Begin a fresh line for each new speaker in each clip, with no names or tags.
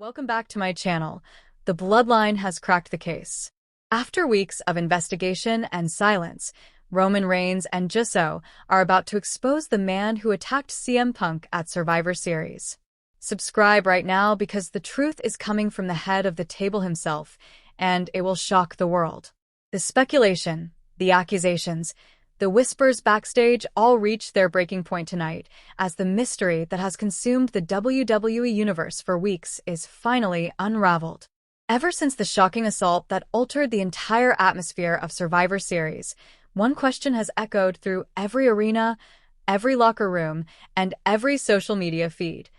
Welcome back to my channel. The Bloodline has cracked the case. After weeks of investigation and silence, Roman Reigns and Jisoo are about to expose the man who attacked CM Punk at Survivor Series. Subscribe right now because the truth is coming from the head of the table himself, and it will shock the world. The speculation, the accusations, the whispers backstage all reach their breaking point tonight, as the mystery that has consumed the WWE Universe for weeks is finally unraveled. Ever since the shocking assault that altered the entire atmosphere of Survivor Series, one question has echoed through every arena, every locker room, and every social media feed.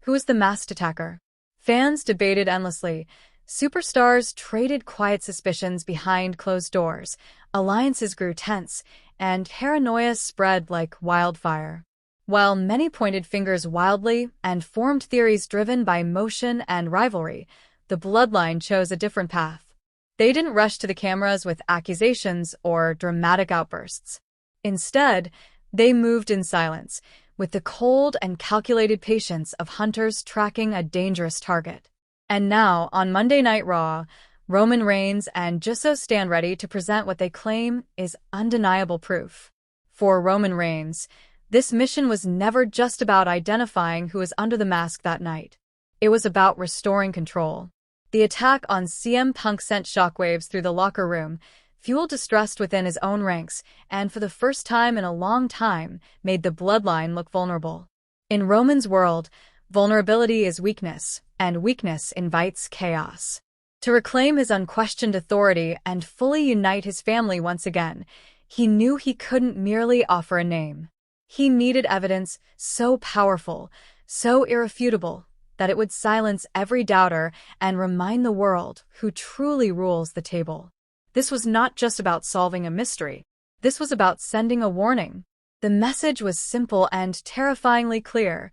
Who is the masked attacker? Fans debated endlessly. Superstars traded quiet suspicions behind closed doors, alliances grew tense, and paranoia spread like wildfire. While many pointed fingers wildly and formed theories driven by emotion and rivalry, the Bloodline chose a different path. They didn't rush to the cameras with accusations or dramatic outbursts. Instead, they moved in silence, with the cold and calculated patience of hunters tracking a dangerous target. And now, on Monday Night Raw, Roman Reigns and Jisoo stand ready to present what they claim is undeniable proof. For Roman Reigns, this mission was never just about identifying who was under the mask that night. It was about restoring control. The attack on CM Punk sent shockwaves through the locker room, fueled distrust within his own ranks, and for the first time in a long time, made the Bloodline look vulnerable. In Roman's world, vulnerability is weakness, and weakness invites chaos. To reclaim his unquestioned authority and fully unite his family once again, he knew he couldn't merely offer a name. He needed evidence so powerful, so irrefutable, that it would silence every doubter and remind the world who truly rules the table. This was not just about solving a mystery. This was about sending a warning. The message was simple and terrifyingly clear.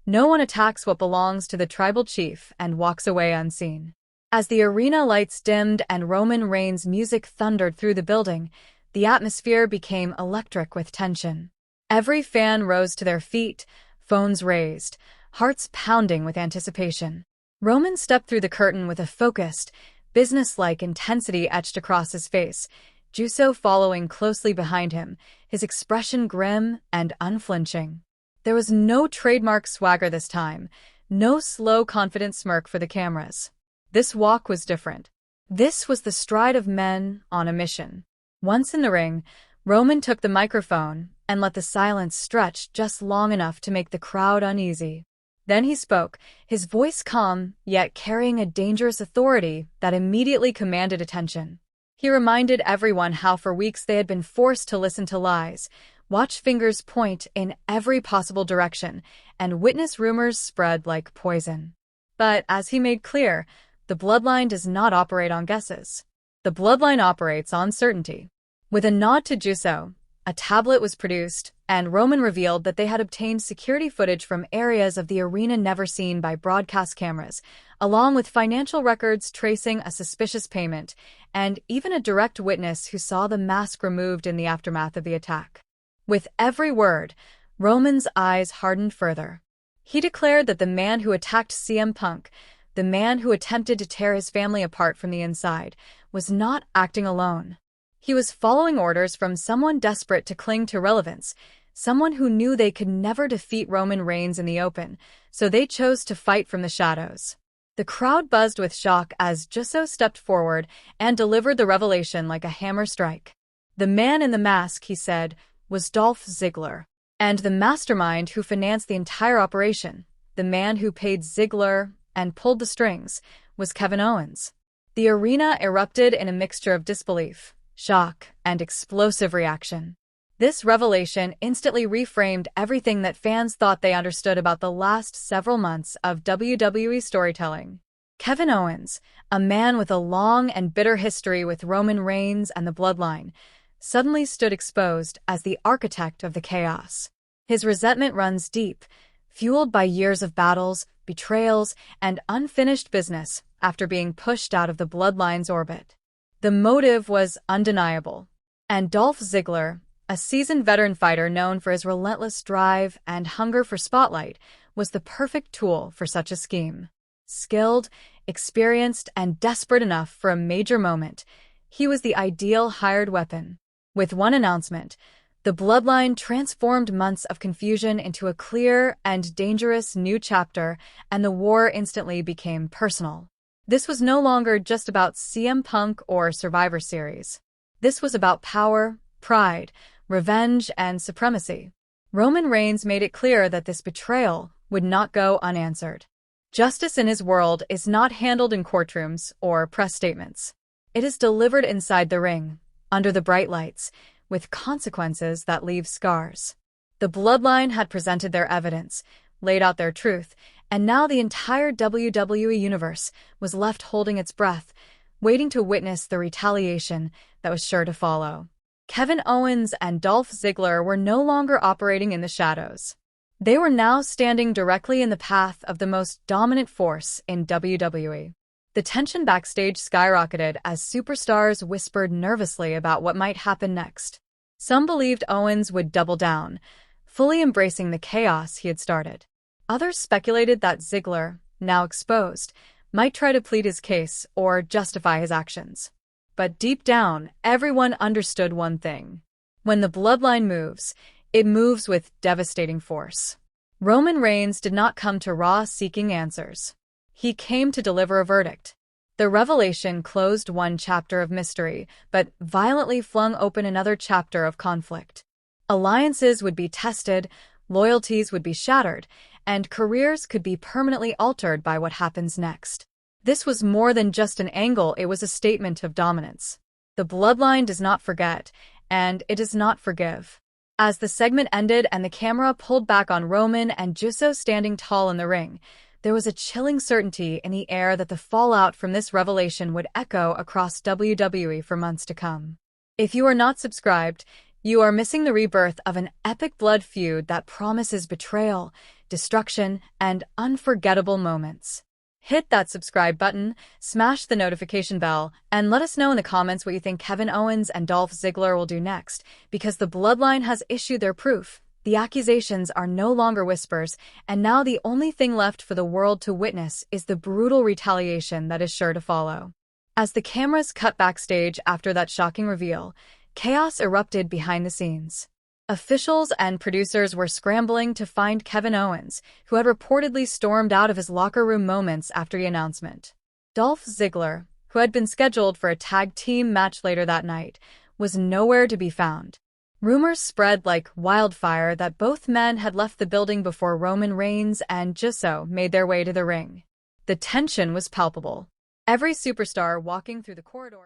No one attacks what belongs to the tribal chief and walks away unseen. As the arena lights dimmed and Roman Reigns' music thundered through the building, the atmosphere became electric with tension. Every fan rose to their feet, phones raised, hearts pounding with anticipation. Roman stepped through the curtain with a focused, businesslike intensity etched across his face, Jisoo following closely behind him, his expression grim and unflinching. There was no trademark swagger this time, no slow, confident smirk for the cameras. This walk was different. This was the stride of men on a mission. Once in the ring, Roman took the microphone and let the silence stretch just long enough to make the crowd uneasy. Then he spoke, his voice calm, yet carrying a dangerous authority that immediately commanded attention. He reminded everyone how for weeks they had been forced to listen to lies, watch fingers point in every possible direction, and witness rumors spread like poison. But as he made clear, the Bloodline does not operate on guesses. The Bloodline operates on certainty. With a nod to Jisoo, a tablet was produced, and Roman revealed that they had obtained security footage from areas of the arena never seen by broadcast cameras, along with financial records tracing a suspicious payment, and even a direct witness who saw the mask removed in the aftermath of the attack. With every word, Roman's eyes hardened further. He declared that the man who attacked CM Punk, the man who attempted to tear his family apart from the inside, was not acting alone. He was following orders from someone desperate to cling to relevance, someone who knew they could never defeat Roman Reigns in the open, so they chose to fight from the shadows. The crowd buzzed with shock as Jisoo stepped forward and delivered the revelation like a hammer strike. The man in the mask, he said, was Dolph Ziggler, and the mastermind who financed the entire operation, the man who paid Ziggler and pulled the strings, was Kevin Owens. The arena erupted in a mixture of disbelief, shock, and explosive reaction. This revelation instantly reframed everything that fans thought they understood about the last several months of WWE storytelling. Kevin Owens, a man with a long and bitter history with Roman Reigns and the Bloodline, suddenly stood exposed as the architect of the chaos. His resentment runs deep, fueled by years of battles, betrayals, and unfinished business after being pushed out of the Bloodline's orbit. The motive was undeniable, and Dolph Ziggler, a seasoned veteran fighter known for his relentless drive and hunger for spotlight, was the perfect tool for such a scheme. skilled, experienced, and desperate enough for a major moment. He was the ideal hired weapon. With one announcement, the bloodline transformed months of confusion into a clear and dangerous new chapter, and the war instantly became personal. This was no longer just about CM Punk or Survivor Series. This was about power, pride, revenge, and supremacy. Roman Reigns made it clear that this betrayal would not go unanswered. Justice in his world is not handled in courtrooms or press statements. It is delivered inside the ring, under the bright lights, with consequences that leave scars. The bloodline had presented their evidence, laid out their truth, and now the entire WWE Universe was left holding its breath, waiting to witness the retaliation that was sure to follow. Kevin Owens and Dolph Ziggler were no longer operating in the shadows. They were now standing directly in the path of the most dominant force in WWE. The tension backstage skyrocketed as superstars whispered nervously about what might happen next. Some believed Owens would double down, fully embracing the chaos he had started. Others speculated that Ziggler, now exposed, might try to plead his case or justify his actions. But deep down, everyone understood one thing. When the bloodline moves, it moves with devastating force. Roman Reigns did not come to Raw seeking answers. He came to deliver a verdict. The revelation closed one chapter of mystery, but violently flung open another chapter of conflict. Alliances would be tested, loyalties would be shattered, and careers could be permanently altered by what happens next. This was more than just an angle, it was a statement of dominance. The bloodline does not forget, and it does not forgive. As the segment ended and the camera pulled back on Roman and Uso standing tall in the ring, there was a chilling certainty in the air that the fallout from this revelation would echo across WWE for months to come. If you are not subscribed, you are missing the rebirth of an epic blood feud that promises betrayal, destruction, and unforgettable moments. Hit that subscribe button, smash the notification bell, and let us know in the comments what you think Kevin Owens and Dolph Ziggler will do next, because the bloodline has issued their proof. The accusations are no longer whispers, and now the only thing left for the world to witness is the brutal retaliation that is sure to follow. As the cameras cut backstage after that shocking reveal, chaos erupted behind the scenes. Officials and producers were scrambling to find Kevin Owens, who had reportedly stormed out of his locker room moments after the announcement. Dolph Ziggler, who had been scheduled for a tag team match later that night, was nowhere to be found. Rumors spread like wildfire that both men had left the building before Roman Reigns and Uso made their way to the ring. The tension was palpable. Every superstar walking through the corridor